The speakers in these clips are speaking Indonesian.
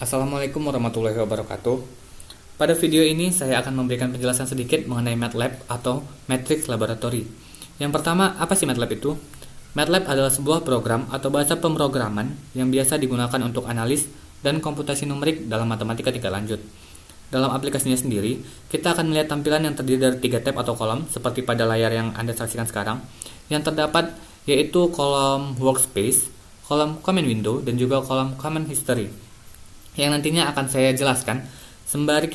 Assalamualaikum warahmatullahi wabarakatuh. Pada video ini saya akan memberikan penjelasan sedikit mengenai MATLAB atau Matrix Laboratory. Yang pertama, apa sih MATLAB itu? MATLAB adalah sebuah program atau bahasa pemrograman yang biasa digunakan untuk analis dan komputasi numerik dalam matematika tingkat lanjut. Dalam aplikasinya sendiri, kita akan melihat tampilan yang terdiri dari 3 tab atau kolom seperti pada layar yang Anda saksikan sekarang. Yang terdapat yaitu kolom Workspace, kolom Command Window, dan juga kolom Command History, yang nantinya akan saya jelaskan sembari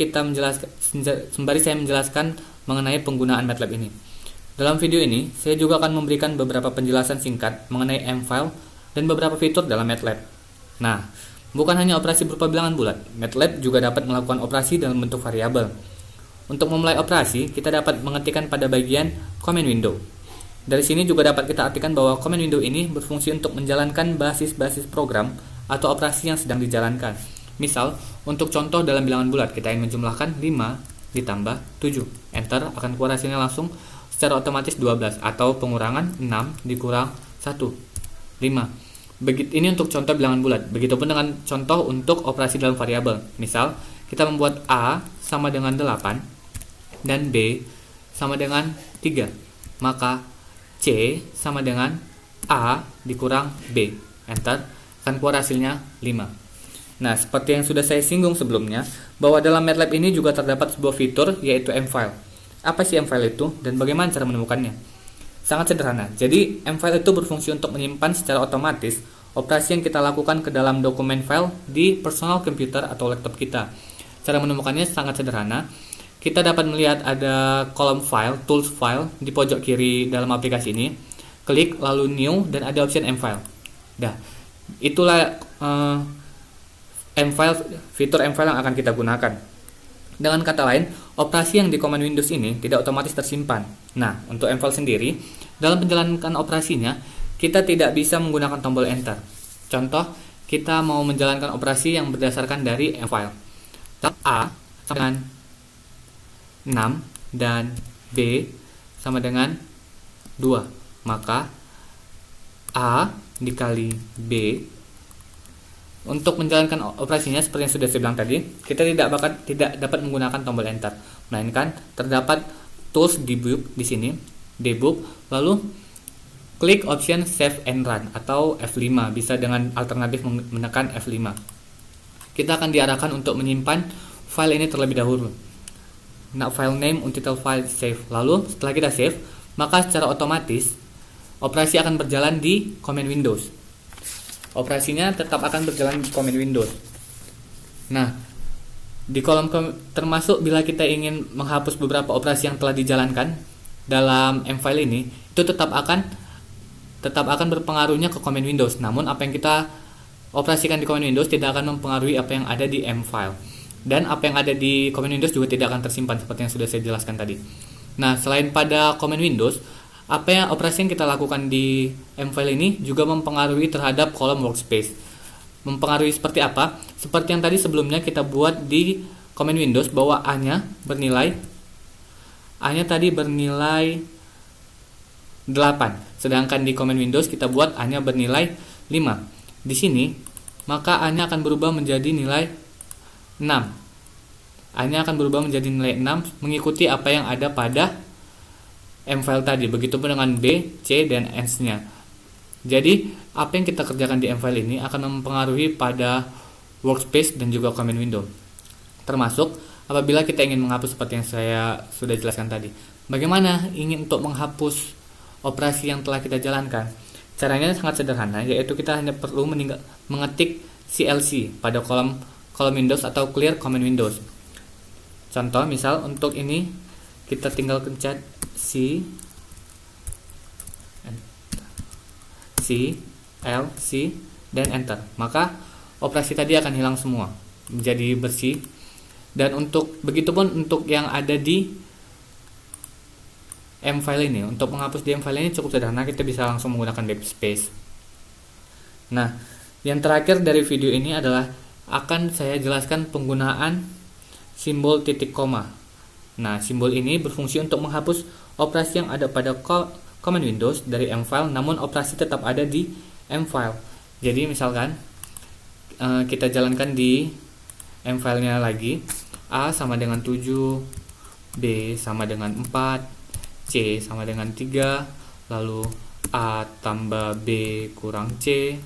saya menjelaskan mengenai penggunaan MATLAB ini. Dalam video ini, saya juga akan memberikan beberapa penjelasan singkat mengenai M-file dan beberapa fitur dalam MATLAB. Nah, bukan hanya operasi berupa bilangan bulat, MATLAB juga dapat melakukan operasi dalam bentuk variabel. Untuk memulai operasi, kita dapat mengetikkan pada bagian Command Window. Dari sini juga dapat kita artikan bahwa Command Window ini berfungsi untuk menjalankan basis-basis program atau operasi yang sedang dijalankan. Misal, untuk contoh dalam bilangan bulat, kita ingin menjumlahkan 5 ditambah 7. Enter, akan keluar hasilnya langsung secara otomatis 12, atau pengurangan 6 dikurang 1, 5. Ini untuk contoh bilangan bulat. Begitupun dengan contoh untuk operasi dalam variabel. Misal, kita membuat A sama dengan 8 dan B sama dengan 3. Maka C sama dengan A dikurang B. Enter, akan keluar hasilnya 5. Nah, seperti yang sudah saya singgung sebelumnya, bahwa dalam MATLAB ini juga terdapat sebuah fitur yaitu M-file. Apa sih M-file itu dan bagaimana cara menemukannya? Sangat sederhana. Jadi, M-file itu berfungsi untuk menyimpan secara otomatis operasi yang kita lakukan ke dalam dokumen file di personal computer atau laptop kita. Cara menemukannya sangat sederhana. Kita dapat melihat ada kolom file, tools file di pojok kiri dalam aplikasi ini. Klik lalu new dan ada option M-file. Dah, itulah M-file, fitur M-file yang akan kita gunakan. Dengan kata lain, operasi yang di command Windows ini tidak otomatis tersimpan. Nah, untuk M-file sendiri, dalam menjalankan operasinya, kita tidak bisa menggunakan tombol Enter. Contoh, kita mau menjalankan operasi yang berdasarkan dari M-file. A sama dengan 6 dan B sama dengan 2. Maka A dikali B. Untuk menjalankan operasinya seperti yang sudah saya bilang tadi, kita tidak dapat menggunakan tombol Enter, melainkan terdapat tools debug di sini, debug, lalu klik option Save and Run atau F5, bisa dengan alternatif menekan F5. Kita akan diarahkan untuk menyimpan file ini terlebih dahulu. Nah, file name untitled file save. Lalu setelah kita save, maka secara otomatis operasi akan berjalan di command Windows. Operasinya tetap akan berjalan di command Windows. Nah, di kolom termasuk bila kita ingin menghapus beberapa operasi yang telah dijalankan dalam M-file ini, itu tetap akan berpengaruhnya ke command Windows. Namun apa yang kita operasikan di command Windows tidak akan mempengaruhi apa yang ada di M-file. Dan apa yang ada di command Windows juga tidak akan tersimpan seperti yang sudah saya jelaskan tadi. Nah, selain pada command Windows, operasi yang kita lakukan di M-file ini juga mempengaruhi terhadap kolom workspace. Mempengaruhi seperti apa? Seperti yang tadi sebelumnya kita buat di command Windows bahwa A-nya tadi bernilai 8. Sedangkan di command Windows kita buat A-nya bernilai 5. Di sini, maka A-nya akan berubah menjadi nilai 6. A-nya akan berubah menjadi nilai 6 mengikuti apa yang ada pada M-file tadi, begitupun dengan B, C, dan S-nya. Jadi, apa yang kita kerjakan di M-file ini akan mempengaruhi pada workspace dan juga command window. Termasuk apabila kita ingin menghapus seperti yang saya sudah jelaskan tadi. Bagaimana ingin untuk menghapus operasi yang telah kita jalankan? Caranya sangat sederhana, yaitu kita hanya perlu mengetik CLC pada kolom Windows atau clear command Windows. Contoh, misal untuk ini kita tinggal pencet C, L, C, dan Enter. Maka operasi tadi akan hilang semua, menjadi bersih. Dan begitupun untuk yang ada di M-file ini. Untuk menghapus di M-file ini cukup sederhana, kita bisa langsung menggunakan backspace. Nah, yang terakhir dari video ini adalah akan saya jelaskan penggunaan simbol titik koma. Nah, simbol ini berfungsi untuk menghapus operasi yang ada pada command Windows dari M-file, namun operasi tetap ada di M-file. Jadi misalkan kita jalankan di M-file-nya lagi. A sama dengan 7, B sama dengan 4, C sama dengan 3, lalu A tambah B kurang C,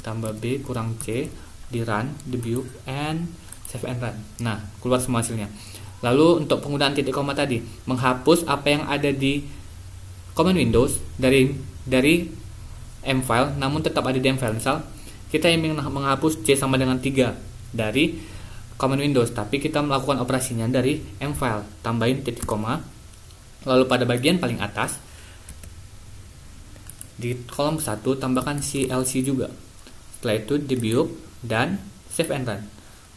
tambah B kurang C, di run, debug, and save and run. Nah, keluar semua hasilnya. Lalu untuk penggunaan titik koma tadi, menghapus apa yang ada di command Windows dari M-file, namun tetap ada di M-file. Misal, kita ingin menghapus C sama dengan 3 dari command Windows, tapi kita melakukan operasinya dari M-file, tambahin titik koma, lalu pada bagian paling atas di kolom 1 tambahkan CLC juga. Setelah itu debug dan save and run.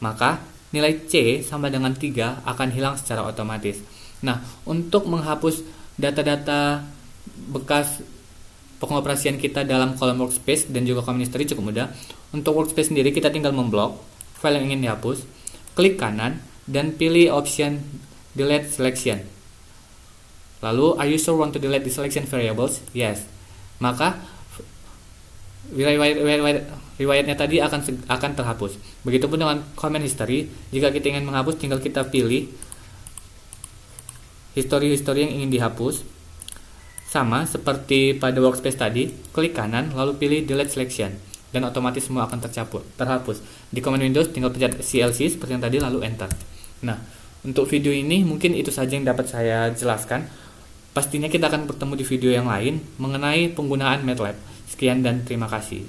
Maka nilai C sama dengan 3 akan hilang secara otomatis. Nah, untuk menghapus data-data bekas pengoperasian kita dalam kolom workspace dan juga command history cukup mudah. Untuk workspace sendiri kita tinggal memblok file yang ingin dihapus, klik kanan dan pilih option delete selection. Lalu, are you sure want to delete the selection variables? Yes. Maka riwayatnya tadi akan terhapus. Begitupun dengan command history, jika kita ingin menghapus tinggal kita pilih history yang ingin dihapus. Sama seperti pada workspace tadi, klik kanan lalu pilih delete selection dan otomatis semua akan terhapus. Di command Windows tinggal pencet CLC seperti yang tadi lalu enter. Nah, untuk video ini mungkin itu saja yang dapat saya jelaskan. Pastinya kita akan bertemu di video yang lain mengenai penggunaan MATLAB. Sekian dan terima kasih.